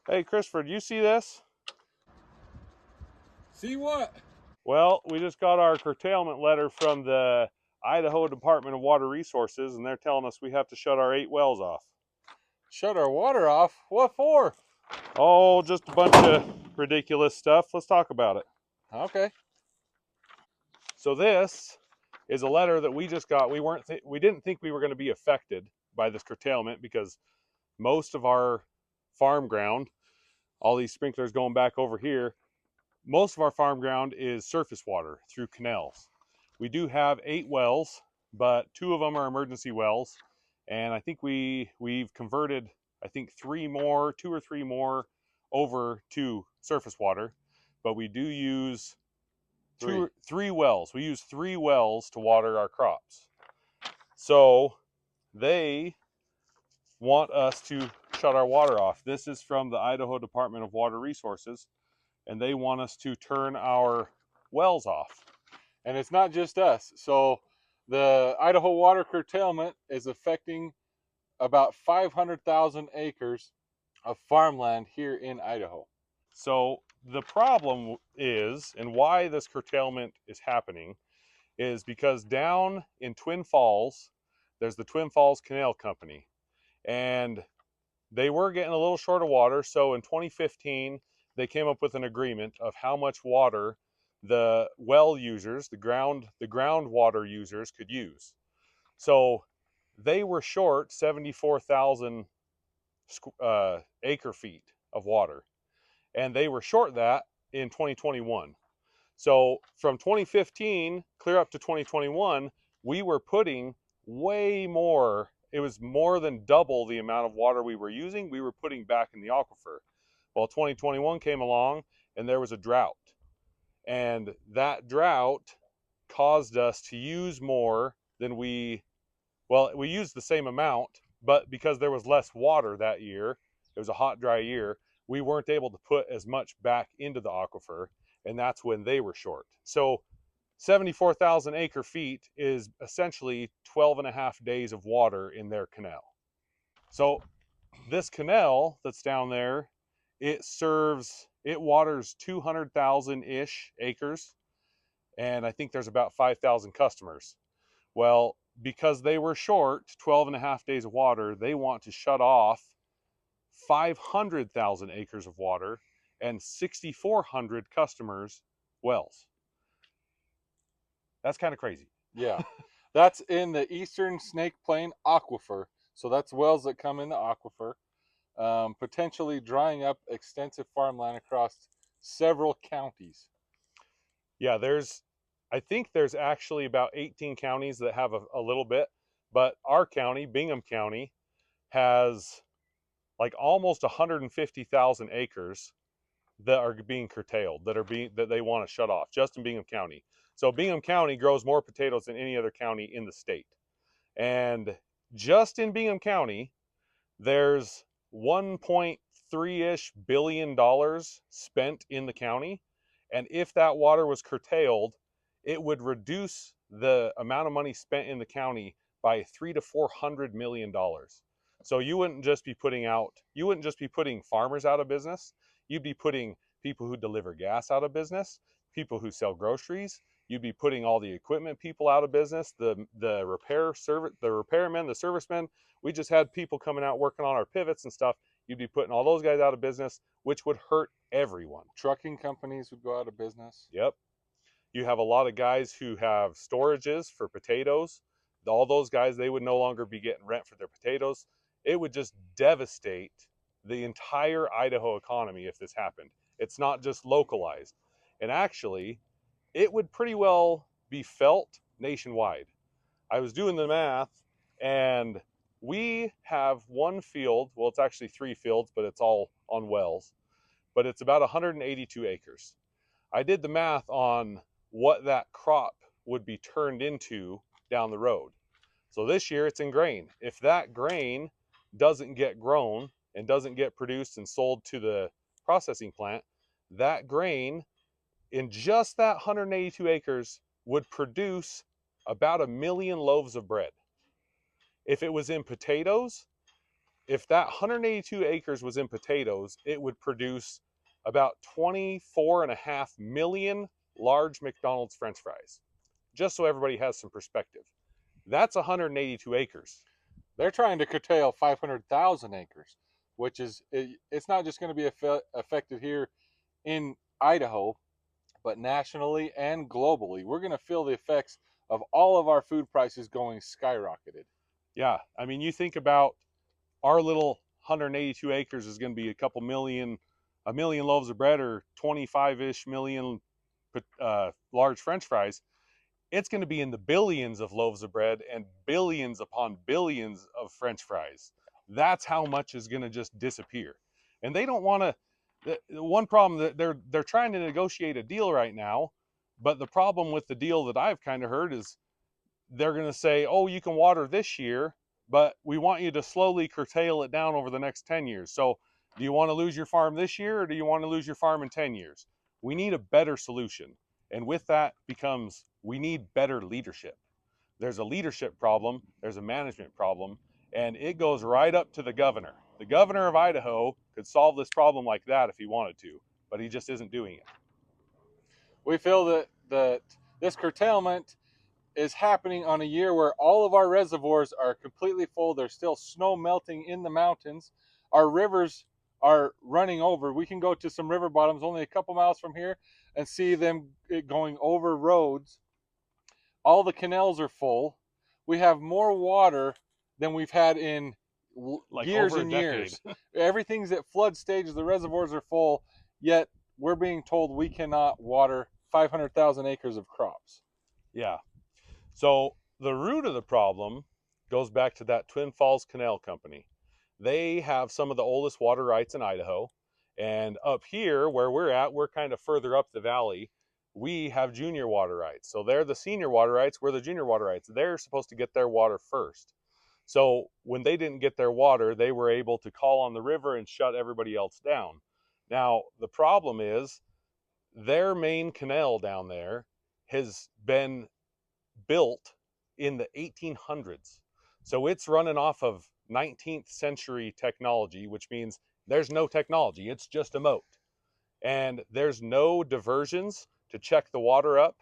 Hey, Christopher, do you see this? See what? Well, we just got our curtailment letter from the Idaho Department of Water Resources, and they're telling us we have to shut our 8 wells off. Shut our water off? What for? Oh, just a bunch of ridiculous stuff. Let's talk about it. Okay. So this is a letter that we just got. We didn't think we were going to be affected by this curtailment because most of our farm ground, all these sprinklers going back over here, most of our farm ground is surface water through canals. We do have 8 wells, but 2 of them are emergency wells, and I think we've converted, I think 3 more, 2 or 3 more over to surface water, but we do use Three. 3 wells. We use 3 wells to water our crops. So they want us to shut our water off. This is from the Idaho Department of Water Resources, and they want us to turn our wells off. And it's not just us. So the Idaho water curtailment is affecting about 500,000 acres of farmland here in Idaho. So the problem is, and why this curtailment is happening, is because down in Twin Falls, there's the Twin Falls Canal Company, and they were getting a little short of water. So in 2015, they came up with an agreement of how much water the well users, the groundwater users, could use. So they were short 74,000 acre feet of water, and they were short that in 2021. So from 2015 clear up to 2021, we were putting way more. It was more than double the amount of water we were using. We were putting back in the aquifer. Well, 2021 came along and there was a drought. And that drought caused us to use more than we used the same amount, but because there was less water that year, it was a hot, dry year, we weren't able to put as much back into the aquifer, and that's when they were short. So 74,000 acre feet is essentially 12 and a half days of water in their canal. So this canal that's down there, it waters 200,000-ish acres, and I think there's about 5,000 customers. Well, because they were short 12 and a half days of water, they want to shut off 500,000 acres of water and 6,400 customers' wells. That's kind of crazy. Yeah. That's in the Eastern Snake Plain Aquifer. So that's wells that come in the aquifer, potentially drying up extensive farmland across several counties. Yeah, I think there's actually about 18 counties that have a little bit, but our county, Bingham County, has like almost 150,000 acres that are being curtailed, that they want to shut off, just in Bingham County. So Bingham County grows more potatoes than any other county in the state. And just in Bingham County, there's 1.3-ish billion dollars spent in the county. And if that water was curtailed, it would reduce the amount of money spent in the county by 300 to 400 million dollars. So you wouldn't just be putting farmers out of business. You'd be putting people who deliver gas out of business, people who sell groceries. You'd be putting all the equipment people out of business, the repairmen, the servicemen. We just had people coming out working on our pivots and stuff. You'd be putting all those guys out of business, which would hurt everyone. Trucking companies would go out of business. Yep. You have a lot of guys who have storages for potatoes. All those guys, they would no longer be getting rent for their potatoes. It would just devastate the entire Idaho economy if this happened. It's not just localized. And actually, it would pretty well be felt nationwide. I was doing the math, and we have one field. Well, it's actually 3 fields, but it's all on wells. But it's about 182 acres. I did the math on what that crop would be turned into down the road. So this year it's in grain. If that grain doesn't get grown and doesn't get produced and sold to the processing plant, that grain in just that 182 acres would produce about 1 million loaves of bread. If it was in potatoes, if that 182 acres was in potatoes, it would produce about 24.5 million large McDonald's French fries. Just so everybody has some perspective, that's 182 acres. They're trying to curtail 500,000 acres, which is it's not just going to be affected here in Idaho, but nationally and globally. We're going to feel the effects of all of our food prices going skyrocketed. Yeah, I mean, you think about our little 182 acres is going to be a million loaves of bread or 25-ish million large French fries. It's going to be in the billions of loaves of bread and billions upon billions of French fries. That's how much is going to just disappear. And they don't want to. The one problem that they're trying to negotiate a deal right now, but the problem with the deal that I've kind of heard is they're going to say, oh, you can water this year, but we want you to slowly curtail it down over the next 10 years. So do you want to lose your farm this year or do you want to lose your farm in 10 years? We need a better solution. And with that becomes we need better leadership. There's a leadership problem, there's a management problem, and it goes right up to the governor. The governor of Idaho could solve this problem like that if he wanted to, but he just isn't doing it. We feel that this curtailment is happening on a year where all of our reservoirs are completely full. There's still snow melting in the mountains. Our rivers are running over. We can go to some river bottoms only a couple miles from here and see them going over roads. All the canals are full. We have more water than we've had in Like years over a and decade. years. Everything's at flood stage. The reservoirs are full, yet we're being told we cannot water 500,000 acres of crops. Yeah. So the root of the problem goes back to that Twin Falls Canal Company. They have some of the oldest water rights in Idaho. And up here, where we're at, we're kind of further up the valley. We have junior water rights. So they're the senior water rights, we're the junior water rights. They're supposed to get their water first. So when they didn't get their water, they were able to call on the river and shut everybody else down. Now, the problem is their main canal down there has been built in the 1800s. So it's running off of 19th century technology, which means there's no technology, it's just a moat. And there's no diversions to check the water up.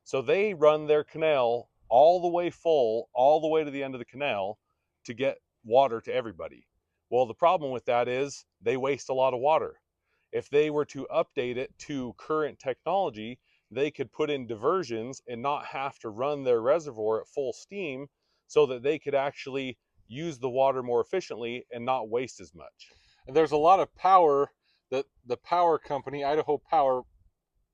So they run their canal all the way full, all the way to the end of the canal to get water to everybody. Well, the problem with that is they waste a lot of water. If they were to update it to current technology, they could put in diversions and not have to run their reservoir at full steam so that they could actually use the water more efficiently and not waste as much. And there's a lot of power that the power company, Idaho Power,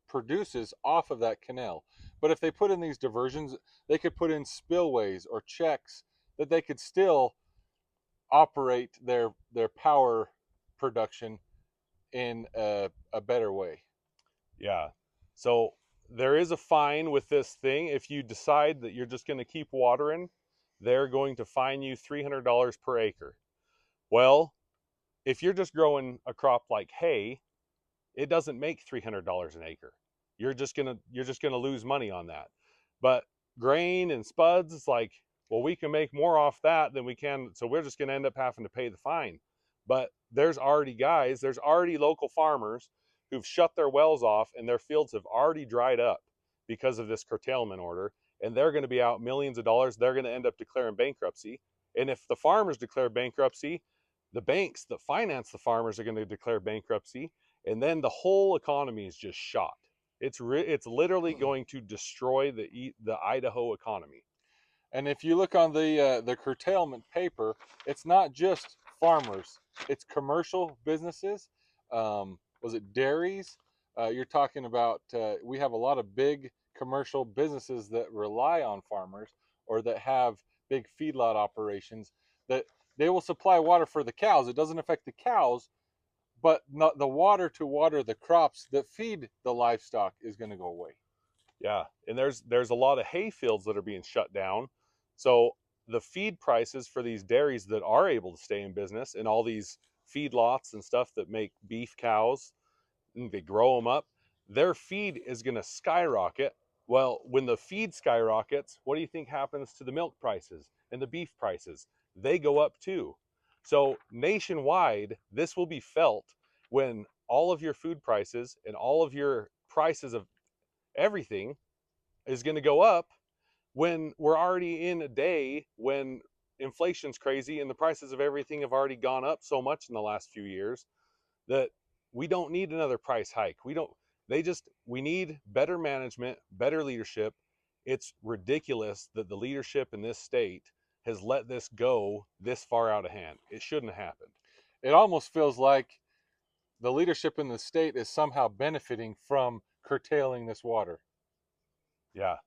produces off of that canal. But if they put in these diversions, they could put in spillways or checks that they could still operate their power production in a better way. Yeah. So there is a fine with this thing. If you decide that you're just going to keep watering, they're going to fine you $300 per acre. Well, if you're just growing a crop like hay, it doesn't make $300 an acre. You're just gonna lose money on that. But grain and spuds, it's like, well, we can make more off that than we can, so we're just gonna end up having to pay the fine. But there's already local farmers who've shut their wells off and their fields have already dried up because of this curtailment order, and they're going to be out millions of dollars. They're going to end up declaring bankruptcy. And if the farmers declare bankruptcy, the banks that finance the farmers are going to declare bankruptcy, and then the whole economy is just shot. It's literally going to destroy the Idaho economy. And if you look on the curtailment paper, it's not just farmers; it's commercial businesses. Was it dairies? You're talking about. We have a lot of big commercial businesses that rely on farmers or that have big feedlot operations that they will supply water for the cows. It doesn't affect the cows, but not the water to water the crops that feed the livestock is going to go away. Yeah, and there's a lot of hay fields that are being shut down. So the feed prices for these dairies that are able to stay in business and all these feedlots and stuff that make beef cows and they grow them up, their feed is going to skyrocket. Well, when the feed skyrockets, what do you think happens to the milk prices and the beef prices? They go up too. So nationwide, this will be felt when all of your food prices and all of your prices of everything is going to go up, when we're already in a day when inflation's crazy and the prices of everything have already gone up so much in the last few years that we don't need another price hike. We need better management, better leadership. It's ridiculous that the leadership in this state has let this go this far out of hand. It shouldn't have happened. It almost feels like the leadership in the state is somehow benefiting from curtailing this water. Yeah,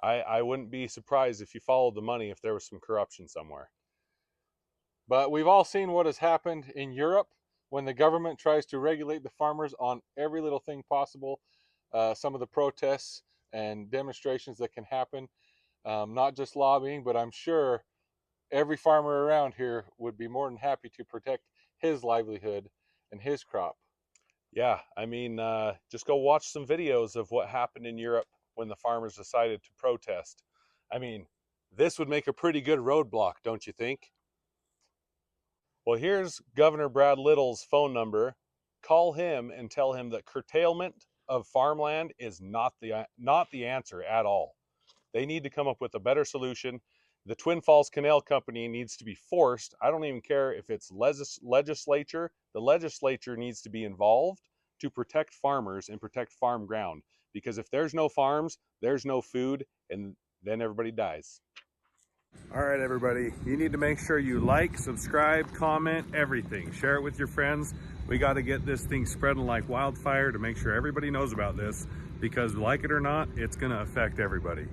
I wouldn't be surprised if you followed the money if there was some corruption somewhere. But we've all seen what has happened in Europe when the government tries to regulate the farmers on every little thing possible. Some of the protests and demonstrations that can happen, not just lobbying, but I'm sure every farmer around here would be more than happy to protect his livelihood and his crop. Yeah, I mean, just go watch some videos of what happened in Europe when the farmers decided to protest. I mean, this would make a pretty good roadblock, don't you think? Well, here's Governor Brad Little's phone number. Call him and tell him that curtailment of farmland is not the answer at all. They need to come up with a better solution. The Twin Falls Canal Company needs to be forced. I don't even care if it's legislature. The legislature needs to be involved to protect farmers and protect farm ground. Because if there's no farms, there's no food, and then everybody dies. All right, everybody. You need to make sure you like, subscribe, comment, everything. Share it with your friends. We got to get this thing spreading like wildfire to make sure everybody knows about this, because like it or not, it's going to affect everybody.